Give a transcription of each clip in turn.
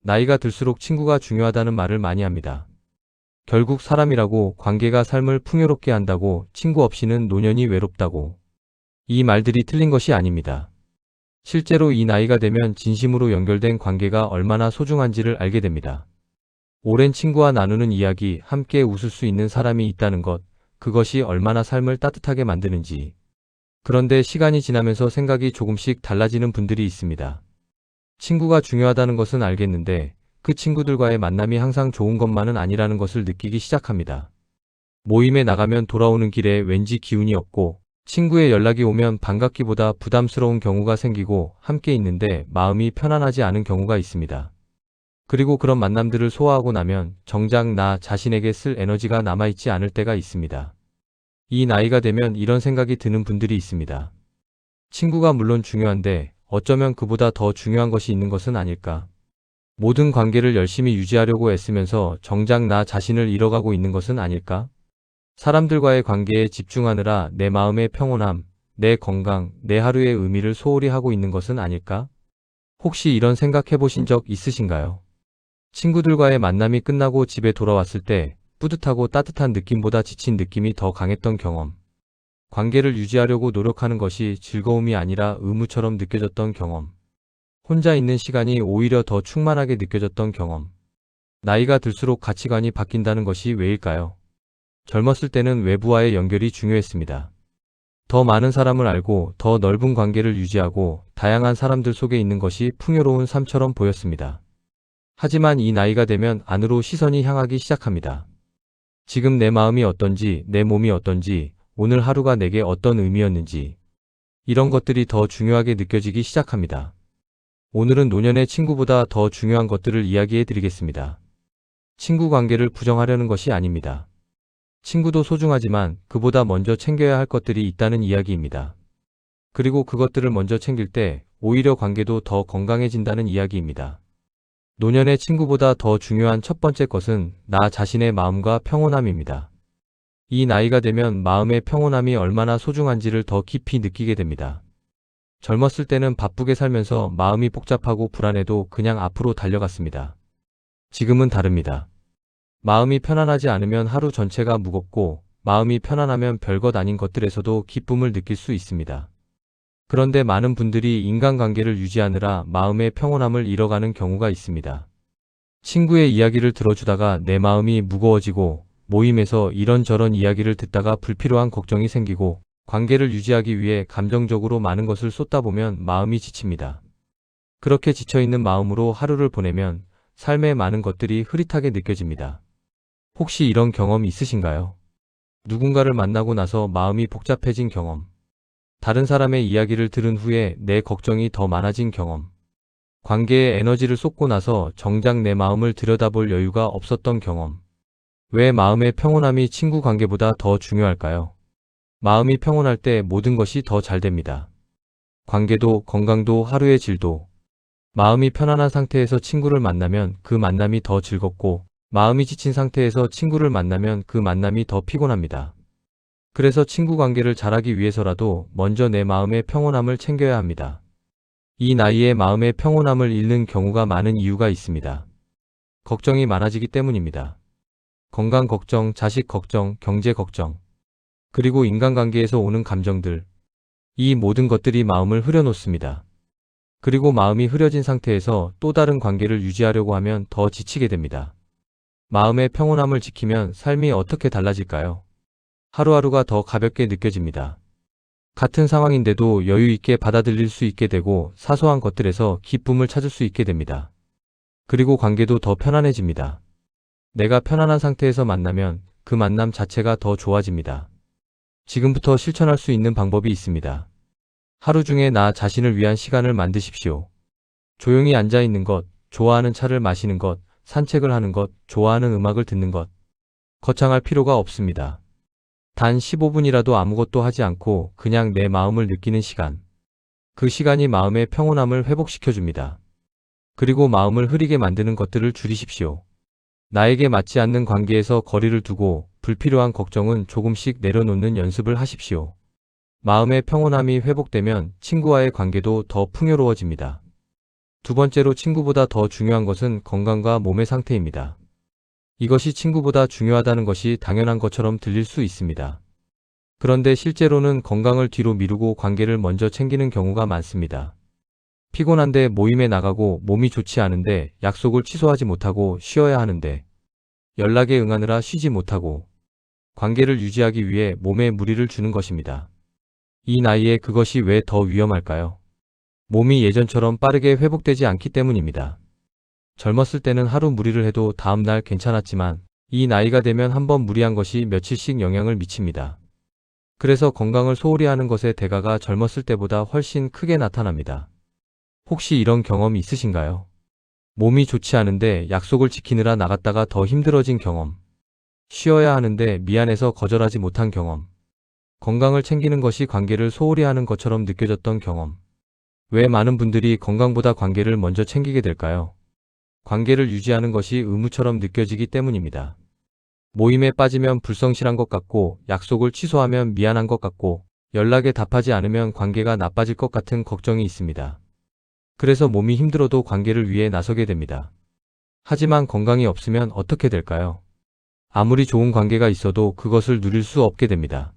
나이가 들수록 친구가 중요하다는 말을 많이 합니다. 결국 사람이라고 관계가 삶을 풍요롭게 한다고, 친구 없이는 노년이 외롭다고. 이 말들이 틀린 것이 아닙니다. 실제로 이 나이가 되면 진심으로 연결된 관계가 얼마나 소중한지를 알게 됩니다. 오랜 친구와 나누는 이야기, 함께 웃을 수 있는 사람이 있다는 것, 그것이 얼마나 삶을 따뜻하게 만드는지. 그런데 시간이 지나면서 생각이 조금씩 달라지는 분들이 있습니다. 친구가 중요하다는 것은 알겠는데 그 친구들과의 만남이 항상 좋은 것만은 아니라는 것을 느끼기 시작합니다. 모임에 나가면 돌아오는 길에 왠지 기운이 없고, 친구의 연락이 오면 반갑기보다 부담스러운 경우가 생기고, 함께 있는데 마음이 편안하지 않은 경우가 있습니다. 그리고 그런 만남들을 소화하고 나면 정작 나 자신에게 쓸 에너지가 남아있지 않을 때가 있습니다. 이 나이가 되면 이런 생각이 드는 분들이 있습니다. 친구가 물론 중요한데 어쩌면 그보다 더 중요한 것이 있는 것은 아닐까? 모든 관계를 열심히 유지하려고 애쓰면서 정작 나 자신을 잃어가고 있는 것은 아닐까? 사람들과의 관계에 집중하느라 내 마음의 평온함, 내 건강, 내 하루의 의미를 소홀히 하고 있는 것은 아닐까? 혹시 이런 생각해 보신 적 있으신가요? 친구들과의 만남이 끝나고 집에 돌아왔을 때 뿌듯하고 따뜻한 느낌보다 지친 느낌이 더 강했던 경험. 관계를 유지하려고 노력하는 것이 즐거움이 아니라 의무처럼 느껴졌던 경험. 혼자 있는 시간이 오히려 더 충만하게 느껴졌던 경험. 나이가 들수록 가치관이 바뀐다는 것이 왜일까요? 젊었을 때는 외부와의 연결이 중요했습니다. 더 많은 사람을 알고 더 넓은 관계를 유지하고 다양한 사람들 속에 있는 것이 풍요로운 삶처럼 보였습니다. 하지만 이 나이가 되면 안으로 시선이 향하기 시작합니다. 지금 내 마음이 어떤지, 내 몸이 어떤지, 오늘 하루가 내게 어떤 의미였는지, 이런 것들이 더 중요하게 느껴지기 시작합니다. 오늘은 노년의 친구보다 더 중요한 것들을 이야기해 드리겠습니다. 친구 관계를 부정하려는 것이 아닙니다. 친구도 소중하지만 그보다 먼저 챙겨야 할 것들이 있다는 이야기입니다. 그리고 그것들을 먼저 챙길 때 오히려 관계도 더 건강해진다는 이야기입니다. 노년의 친구보다 더 중요한 첫 번째 것은 나 자신의 마음과 평온함입니다. 이 나이가 되면 마음의 평온함이 얼마나 소중한지를 더 깊이 느끼게 됩니다. 젊었을 때는 바쁘게 살면서 마음이 복잡하고 불안해도 그냥 앞으로 달려갔습니다. 지금은 다릅니다. 마음이 편안하지 않으면 하루 전체가 무겁고, 마음이 편안하면 별것 아닌 것들에서도 기쁨을 느낄 수 있습니다. 그런데 많은 분들이 인간관계를 유지하느라 마음의 평온함을 잃어가는 경우가 있습니다. 친구의 이야기를 들어주다가 내 마음이 무거워지고, 모임에서 이런저런 이야기를 듣다가 불필요한 걱정이 생기고, 관계를 유지하기 위해 감정적으로 많은 것을 쏟다 보면 마음이 지칩니다. 그렇게 지쳐있는 마음으로 하루를 보내면 삶의 많은 것들이 흐릿하게 느껴집니다. 혹시 이런 경험 있으신가요? 누군가를 만나고 나서 마음이 복잡해진 경험. 다른 사람의 이야기를 들은 후에 내 걱정이 더 많아진 경험. 관계에 에너지를 쏟고 나서 정작 내 마음을 들여다볼 여유가 없었던 경험. 왜 마음의 평온함이 친구 관계보다 더 중요할까요? 마음이 평온할 때 모든 것이 더 잘 됩니다. 관계도, 건강도, 하루의 질도. 마음이 편안한 상태에서 친구를 만나면 그 만남이 더 즐겁고, 마음이 지친 상태에서 친구를 만나면 그 만남이 더 피곤합니다. 그래서 친구 관계를 잘하기 위해서라도 먼저 내 마음의 평온함을 챙겨야 합니다. 이 나이에 마음의 평온함을 잃는 경우가 많은 이유가 있습니다. 걱정이 많아지기 때문입니다. 건강 걱정, 자식 걱정, 경제 걱정, 그리고 인간관계에서 오는 감정들. 이 모든 것들이 마음을 흐려놓습니다. 그리고 마음이 흐려진 상태에서 또 다른 관계를 유지하려고 하면 더 지치게 됩니다. 마음의 평온함을 지키면 삶이 어떻게 달라질까요? 하루하루가 더 가볍게 느껴집니다. 같은 상황인데도 여유 있게 받아들일 수 있게 되고 사소한 것들에서 기쁨을 찾을 수 있게 됩니다. 그리고 관계도 더 편안해집니다. 내가 편안한 상태에서 만나면 그 만남 자체가 더 좋아집니다. 지금부터 실천할 수 있는 방법이 있습니다. 하루 중에 나 자신을 위한 시간을 만드십시오. 조용히 앉아 있는 것, 좋아하는 차를 마시는 것, 산책을 하는 것, 좋아하는 음악을 듣는 것. 거창할 필요가 없습니다. 단 15분이라도 아무것도 하지 않고 그냥 내 마음을 느끼는 시간. 그 시간이 마음의 평온함을 회복시켜줍니다. 그리고 마음을 흐리게 만드는 것들을 줄이십시오. 나에게 맞지 않는 관계에서 거리를 두고 불필요한 걱정은 조금씩 내려놓는 연습을 하십시오. 마음의 평온함이 회복되면 친구와의 관계도 더 풍요로워집니다. 두 번째로 친구보다 더 중요한 것은 건강과 몸의 상태입니다. 이것이 친구보다 중요하다는 것이 당연한 것처럼 들릴 수 있습니다. 그런데 실제로는 건강을 뒤로 미루고 관계를 먼저 챙기는 경우가 많습니다. 피곤한데 모임에 나가고 몸이 좋지 않은데 약속을 취소하지 못하고 쉬어야 하는데 연락에 응하느라 쉬지 못하고 관계를 유지하기 위해 몸에 무리를 주는 것입니다. 이 나이에 그것이 왜 더 위험할까요? 몸이 예전처럼 빠르게 회복되지 않기 때문입니다. 젊었을 때는 하루 무리를 해도 다음날 괜찮았지만 이 나이가 되면 한번 무리한 것이 며칠씩 영향을 미칩니다. 그래서 건강을 소홀히 하는 것의 대가가 젊었을 때보다 훨씬 크게 나타납니다. 혹시 이런 경험이 있으신가요? 몸이 좋지 않은데 약속을 지키느라 나갔다가 더 힘들어진 경험. 쉬어야 하는데 미안해서 거절하지 못한 경험. 건강을 챙기는 것이 관계를 소홀히 하는 것처럼 느껴졌던 경험. 왜 많은 분들이 건강보다 관계를 먼저 챙기게 될까요? 관계를 유지하는 것이 의무처럼 느껴지기 때문입니다. 모임에 빠지면 불성실한 것 같고, 약속을 취소하면 미안한 것 같고, 연락에 답하지 않으면 관계가 나빠질 것 같은 걱정이 있습니다. 그래서 몸이 힘들어도 관계를 위해 나서게 됩니다. 하지만 건강이 없으면 어떻게 될까요? 아무리 좋은 관계가 있어도 그것을 누릴 수 없게 됩니다.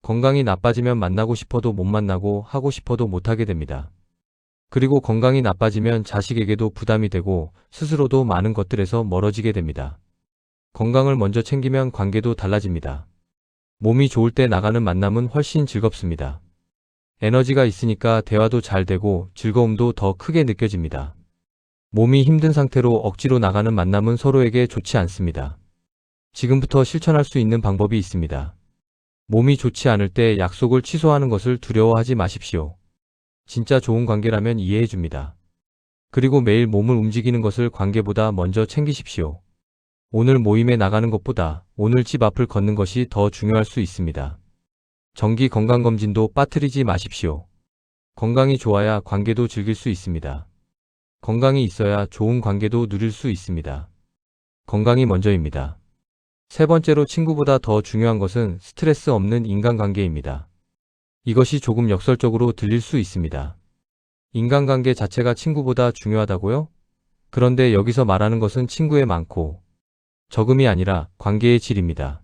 건강이 나빠지면 만나고 싶어도 못 만나고 하고 싶어도 못하게 됩니다. 그리고 건강이 나빠지면 자식에게도 부담이 되고 스스로도 많은 것들에서 멀어지게 됩니다. 건강을 먼저 챙기면 관계도 달라집니다. 몸이 좋을 때 나가는 만남은 훨씬 즐겁습니다. 에너지가 있으니까 대화도 잘 되고 즐거움도 더 크게 느껴집니다. 몸이 힘든 상태로 억지로 나가는 만남은 서로에게 좋지 않습니다. 지금부터 실천할 수 있는 방법이 있습니다. 몸이 좋지 않을 때 약속을 취소하는 것을 두려워하지 마십시오. 진짜 좋은 관계라면 이해해 줍니다. 그리고 매일 몸을 움직이는 것을 관계보다 먼저 챙기십시오. 오늘 모임에 나가는 것보다 오늘 집 앞을 걷는 것이 더 중요할 수 있습니다. 정기 건강검진도 빠뜨리지 마십시오. 건강이 좋아야 관계도 즐길 수 있습니다. 건강이 있어야 좋은 관계도 누릴 수 있습니다. 건강이 먼저입니다. 세 번째로 친구보다 더 중요한 것은 스트레스 없는 인간관계입니다. 이것이 조금 역설적으로 들릴 수 있습니다. 인간관계 자체가 친구보다 중요하다고요? 그런데 여기서 말하는 것은 친구의 많고 적음이 아니라 관계의 질입니다.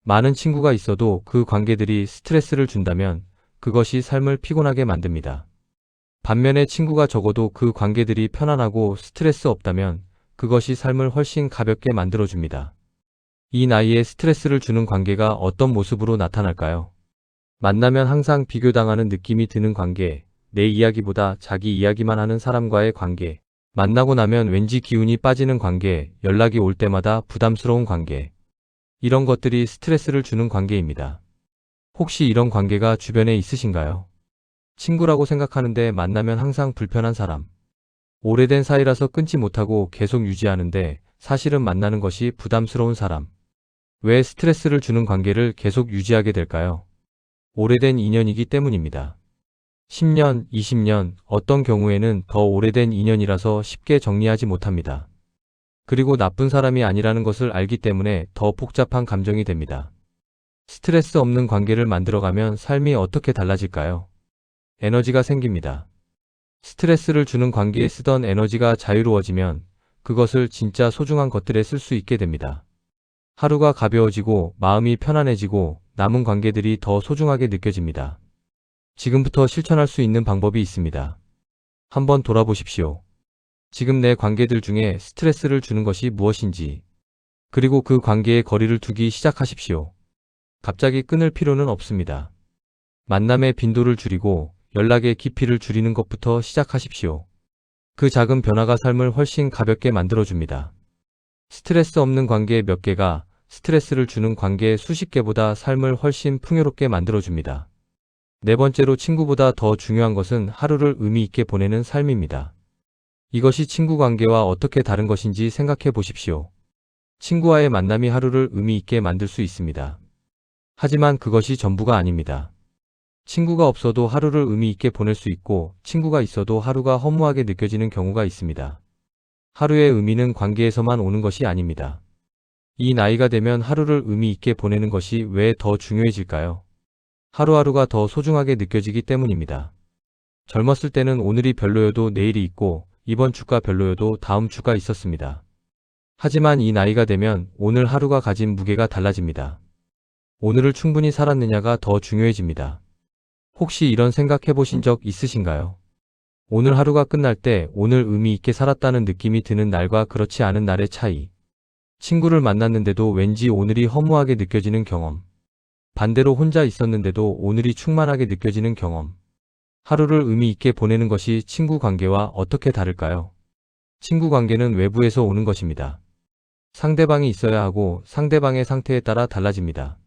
많은 친구가 있어도 그 관계들이 스트레스를 준다면 그것이 삶을 피곤하게 만듭니다. 반면에 친구가 적어도 그 관계들이 편안하고 스트레스 없다면 그것이 삶을 훨씬 가볍게 만들어줍니다. 이 나이에 스트레스를 주는 관계가 어떤 모습으로 나타날까요? 만나면 항상 비교당하는 느낌이 드는 관계, 내 이야기보다 자기 이야기만 하는 사람과의 관계, 만나고 나면 왠지 기운이 빠지는 관계, 연락이 올 때마다 부담스러운 관계. 이런 것들이 스트레스를 주는 관계입니다. 혹시 이런 관계가 주변에 있으신가요? 친구라고 생각하는데 만나면 항상 불편한 사람. 오래된 사이라서 끊지 못하고 계속 유지하는데 사실은 만나는 것이 부담스러운 사람. 왜 스트레스를 주는 관계를 계속 유지하게 될까요? 오래된 인연이기 때문입니다. 10년, 20년, 어떤 경우에는 더 오래된 인연이라서 쉽게 정리하지 못합니다. 그리고 나쁜 사람이 아니라는 것을 알기 때문에 더 복잡한 감정이 됩니다. 스트레스 없는 관계를 만들어가면 삶이 어떻게 달라질까요? 에너지가 생깁니다. 스트레스를 주는 관계에 쓰던 에너지가 자유로워지면 그것을 진짜 소중한 것들에 쓸 수 있게 됩니다. 하루가 가벼워지고 마음이 편안해지고 남은 관계들이 더 소중하게 느껴집니다. 지금부터 실천할 수 있는 방법이 있습니다. 한번 돌아보십시오. 지금 내 관계들 중에 스트레스를 주는 것이 무엇인지, 그리고 그 관계에 거리를 두기 시작하십시오. 갑자기 끊을 필요는 없습니다. 만남의 빈도를 줄이고 연락의 깊이를 줄이는 것부터 시작하십시오. 그 작은 변화가 삶을 훨씬 가볍게 만들어줍니다. 스트레스 없는 관계 몇 개가 스트레스를 주는 관계 수십 개보다 삶을 훨씬 풍요롭게 만들어줍니다. 네 번째로 친구보다 더 중요한 것은 하루를 의미 있게 보내는 삶입니다. 이것이 친구 관계와 어떻게 다른 것인지 생각해 보십시오. 친구와의 만남이 하루를 의미 있게 만들 수 있습니다. 하지만 그것이 전부가 아닙니다. 친구가 없어도 하루를 의미 있게 보낼 수 있고 친구가 있어도 하루가 허무하게 느껴지는 경우가 있습니다. 하루의 의미는 관계에서만 오는 것이 아닙니다. 이 나이가 되면 하루를 의미 있게 보내는 것이 왜 더 중요해질까요? 하루하루가 더 소중하게 느껴지기 때문입니다. 젊었을 때는 오늘이 별로여도 내일이 있고 이번 주가 별로여도 다음 주가 있었습니다. 하지만 이 나이가 되면 오늘 하루가 가진 무게가 달라집니다. 오늘을 충분히 살았느냐가 더 중요해집니다. 혹시 이런 생각해 보신 적 있으신가요? 오늘 하루가 끝날 때 오늘 의미 있게 살았다는 느낌이 드는 날과 그렇지 않은 날의 차이. 친구를 만났는데도 왠지 오늘이 허무하게 느껴지는 경험. 반대로 혼자 있었는데도 오늘이 충만하게 느껴지는 경험. 하루를 의미 있게 보내는 것이 친구 관계와 어떻게 다를까요? 친구 관계는 외부에서 오는 것입니다. 상대방이 있어야 하고 상대방의 상태에 따라 달라집니다.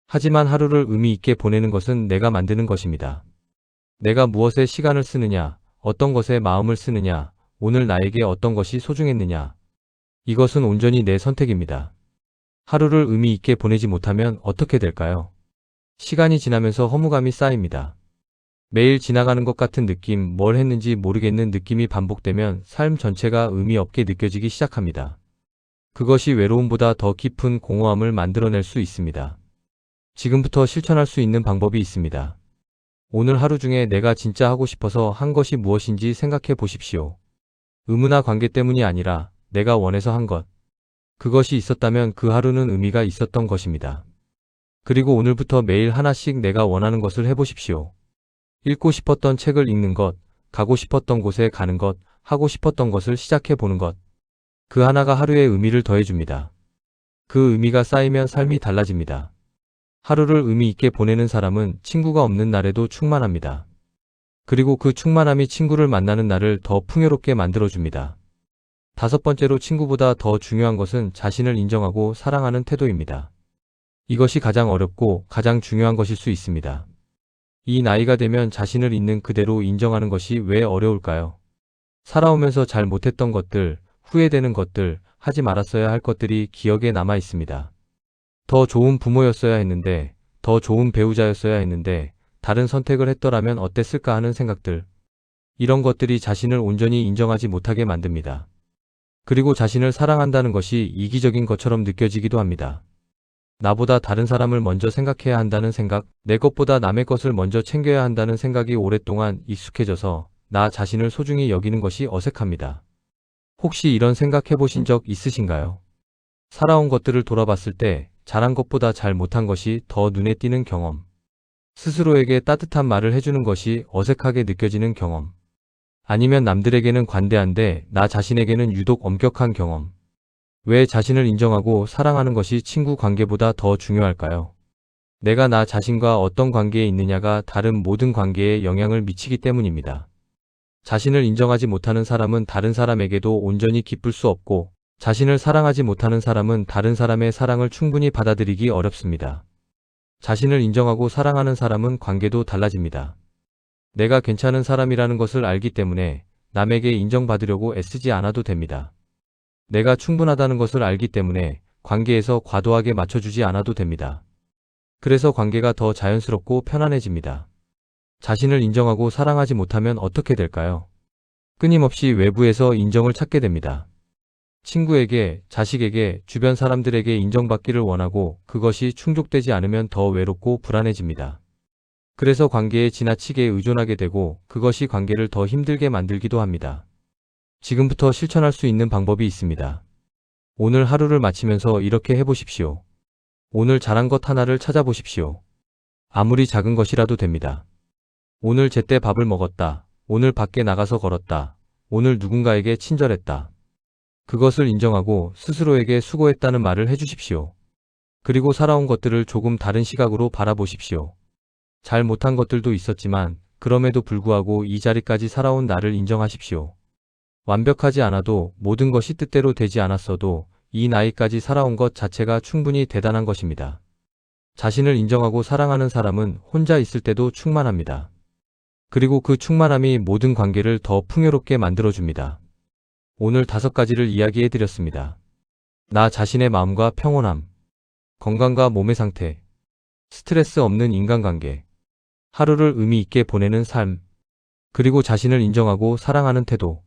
하지만 하루를 의미 있게 보내는 것은 내가 만드는 것입니다. 내가 무엇에 시간을 쓰느냐, 어떤 것에 마음을 쓰느냐, 오늘 나에게 어떤 것이 소중했느냐. 이것은 온전히 내 선택입니다. 하루를 의미 있게 보내지 못하면 어떻게 될까요? 시간이 지나면서 허무감이 쌓입니다. 매일 지나가는 것 같은 느낌, 뭘 했는지 모르겠는 느낌이 반복되면 삶 전체가 의미 없게 느껴지기 시작합니다. 그것이 외로움보다 더 깊은 공허함을 만들어낼 수 있습니다. 지금부터 실천할 수 있는 방법이 있습니다. 오늘 하루 중에 내가 진짜 하고 싶어서 한 것이 무엇인지 생각해 보십시오. 의무나 관계 때문이 아니라 내가 원해서 한 것. 그것이 있었다면 그 하루는 의미가 있었던 것입니다. 그리고 오늘부터 매일 하나씩 내가 원하는 것을 해보십시오. 읽고 싶었던 책을 읽는 것, 가고 싶었던 곳에 가는 것, 하고 싶었던 것을 시작해 보는 것. 그 하나가 하루에 의미를 더해줍니다. 그 의미가 쌓이면 삶이 달라집니다. 하루를 의미 있게 보내는 사람은 친구가 없는 날에도 충만합니다. 그리고 그 충만함이 친구를 만나는 날을 더 풍요롭게 만들어줍니다. 5번째로 친구보다 더 중요한 것은 자신을 인정하고 사랑하는 태도입니다. 이것이 가장 어렵고 가장 중요한 것일 수 있습니다. 이 나이가 되면 자신을 있는 그대로 인정하는 것이 왜 어려울까요? 살아오면서 잘 못했던 것들, 후회되는 것들, 하지 말았어야 할 것들이 기억에 남아 있습니다. 더 좋은 부모였어야 했는데, 더 좋은 배우자였어야 했는데, 다른 선택을 했더라면 어땠을까 하는 생각들. 이런 것들이 자신을 온전히 인정하지 못하게 만듭니다. 그리고 자신을 사랑한다는 것이 이기적인 것처럼 느껴지기도 합니다. 나보다 다른 사람을 먼저 생각해야 한다는 생각, 내 것보다 남의 것을 먼저 챙겨야 한다는 생각이 오랫동안 익숙해져서 나 자신을 소중히 여기는 것이 어색합니다. 혹시 이런 생각 해보신 적 있으신가요? 살아온 것들을 돌아봤을 때 잘한 것보다 잘 못한 것이 더 눈에 띄는 경험. 스스로에게 따뜻한 말을 해주는 것이 어색하게 느껴지는 경험. 아니면 남들에게는 관대한데 나 자신에게는 유독 엄격한 경험. 왜 자신을 인정하고 사랑하는 것이 친구 관계보다 더 중요할까요? 내가 나 자신과 어떤 관계에 있느냐가 다른 모든 관계에 영향을 미치기 때문입니다. 자신을 인정하지 못하는 사람은 다른 사람에게도 온전히 기쁠 수 없고, 자신을 사랑하지 못하는 사람은 다른 사람의 사랑을 충분히 받아들이기 어렵습니다. 자신을 인정하고 사랑하는 사람은 관계도 달라집니다. 내가 괜찮은 사람이라는 것을 알기 때문에 남에게 인정받으려고 애쓰지 않아도 됩니다. 내가 충분하다는 것을 알기 때문에 관계에서 과도하게 맞춰주지 않아도 됩니다. 그래서 관계가 더 자연스럽고 편안해집니다. 자신을 인정하고 사랑하지 못하면 어떻게 될까요? 끊임없이 외부에서 인정을 찾게 됩니다. 친구에게, 자식에게, 주변 사람들에게 인정받기를 원하고 그것이 충족되지 않으면 더 외롭고 불안해집니다. 그래서 관계에 지나치게 의존하게 되고 그것이 관계를 더 힘들게 만들기도 합니다. 지금부터 실천할 수 있는 방법이 있습니다. 오늘 하루를 마치면서 이렇게 해보십시오. 오늘 잘한 것 하나를 찾아보십시오. 아무리 작은 것이라도 됩니다. 오늘 제때 밥을 먹었다. 오늘 밖에 나가서 걸었다. 오늘 누군가에게 친절했다. 그것을 인정하고 스스로에게 수고했다는 말을 해주십시오. 그리고 살아온 것들을 조금 다른 시각으로 바라보십시오. 잘 못한 것들도 있었지만 그럼에도 불구하고 이 자리까지 살아온 나를 인정하십시오. 완벽하지 않아도 모든 것이 뜻대로 되지 않았어도 이 나이까지 살아온 것 자체가 충분히 대단한 것입니다. 자신을 인정하고 사랑하는 사람은 혼자 있을 때도 충만합니다. 그리고 그 충만함이 모든 관계를 더 풍요롭게 만들어줍니다. 오늘 5가지를 이야기해드렸습니다. 나 자신의 마음과 평온함, 건강과 몸의 상태, 스트레스 없는 인간관계, 하루를 의미 있게 보내는 삶, 그리고 자신을 인정하고 사랑하는 태도.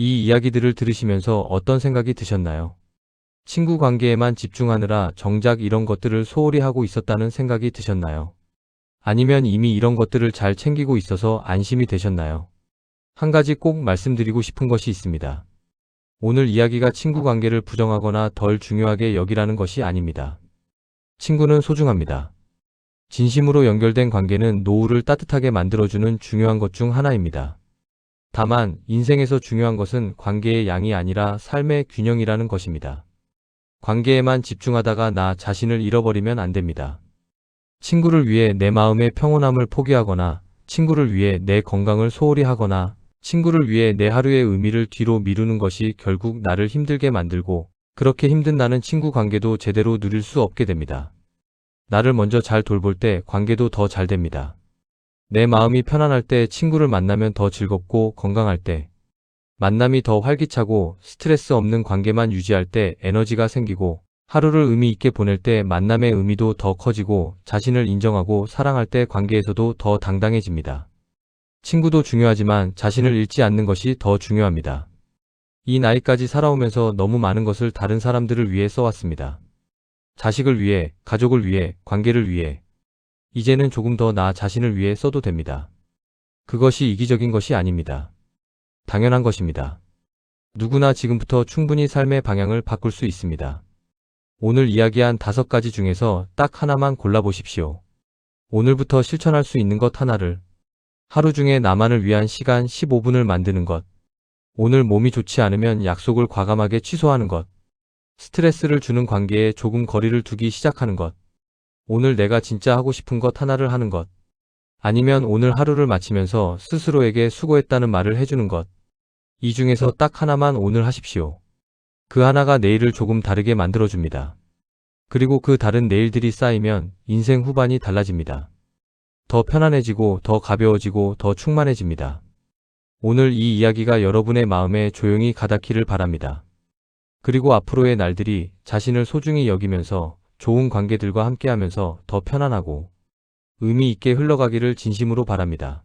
이 이야기들을 들으시면서 어떤 생각이 드셨나요? 친구 관계에만 집중하느라 정작 이런 것들을 소홀히 하고 있었다는 생각이 드셨나요? 아니면 이미 이런 것들을 잘 챙기고 있어서 안심이 되셨나요? 한 가지 꼭 말씀드리고 싶은 것이 있습니다. 오늘 이야기가 친구 관계를 부정하거나 덜 중요하게 여기라는 것이 아닙니다. 친구는 소중합니다. 진심으로 연결된 관계는 노후를 따뜻하게 만들어주는 중요한 것 중 하나입니다. 다만 인생에서 중요한 것은 관계의 양이 아니라 삶의 균형이라는 것입니다. 관계에만 집중하다가 나 자신을 잃어버리면 안 됩니다. 친구를 위해 내 마음의 평온함을 포기하거나, 친구를 위해 내 건강을 소홀히 하거나, 친구를 위해 내 하루의 의미를 뒤로 미루는 것이 결국 나를 힘들게 만들고, 그렇게 힘든 나는 친구 관계도 제대로 누릴 수 없게 됩니다. 나를 먼저 잘 돌볼 때 관계도 더 잘 됩니다. 내 마음이 편안할 때 친구를 만나면 더 즐겁고, 건강할 때 만남이 더 활기차고, 스트레스 없는 관계만 유지할 때 에너지가 생기고, 하루를 의미 있게 보낼 때 만남의 의미도 더 커지고, 자신을 인정하고 사랑할 때 관계에서도 더 당당해집니다. 친구도 중요하지만 자신을 잃지 않는 것이 더 중요합니다. 이 나이까지 살아오면서 너무 많은 것을 다른 사람들을 위해 써왔습니다. 자식을 위해, 가족을 위해, 관계를 위해. 이제는 조금 더 나 자신을 위해 써도 됩니다. 그것이 이기적인 것이 아닙니다. 당연한 것입니다. 누구나 지금부터 충분히 삶의 방향을 바꿀 수 있습니다. 오늘 이야기한 5가지 중에서 딱 하나만 골라보십시오. 오늘부터 실천할 수 있는 것 하나를. 하루 중에 나만을 위한 시간 15분을 만드는 것. 오늘 몸이 좋지 않으면 약속을 과감하게 취소하는 것. 스트레스를 주는 관계에 조금 거리를 두기 시작하는 것. 오늘 내가 진짜 하고 싶은 것 하나를 하는 것. 아니면 오늘 하루를 마치면서 스스로에게 수고했다는 말을 해주는 것. 이 중에서 딱 하나만 오늘 하십시오. 그 하나가 내일을 조금 다르게 만들어줍니다. 그리고 그 다른 내일들이 쌓이면 인생 후반이 달라집니다. 더 편안해지고, 더 가벼워지고, 더 충만해집니다. 오늘 이 이야기가 여러분의 마음에 조용히 가닿기를 바랍니다. 그리고 앞으로의 날들이 자신을 소중히 여기면서 좋은 관계들과 함께하면서 더 편안하고 의미 있게 흘러가기를 진심으로 바랍니다.